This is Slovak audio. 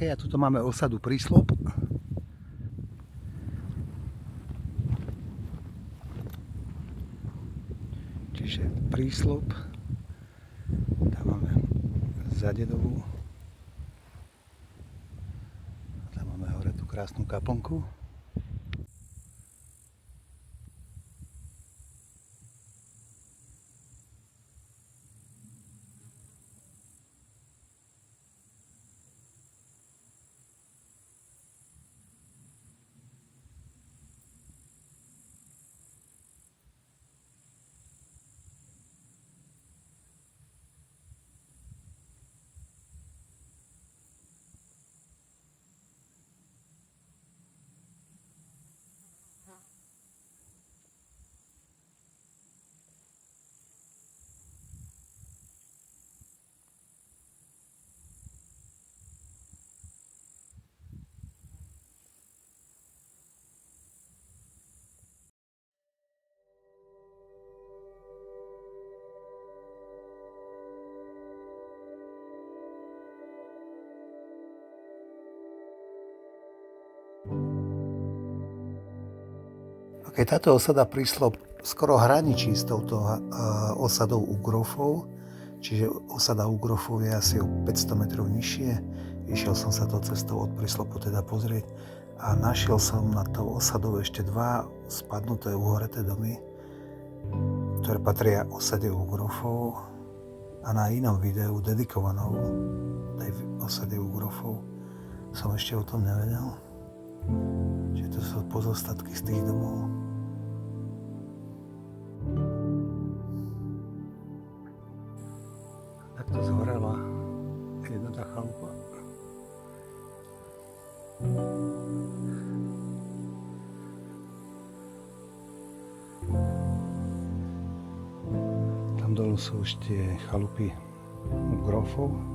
OK, a tuto máme osadu Prísľub. Čiže Prísľub. Tam máme Zadedovú. Tam máme hore tú krásnu kaplnku. Keď táto osada Prísľub skoro hraničí s touto osadou Ugrofov, čiže osada Ugrofov je asi o 500 metrov nižšie. Išiel som sa tou cestou od Prísľubu teda pozrieť a našiel som nad tou osadou ešte dva spadnuté uhoreté domy, ktoré patria osade Ugrofov, a na inom videu dedikovanom tej osade Ugrofov som ešte o tom nevedel. Čiže to sú pozostatky z tých domov. Takto zhorela jedna tá chalupa. Tam dolu sú už tie chalupy Ugrofov.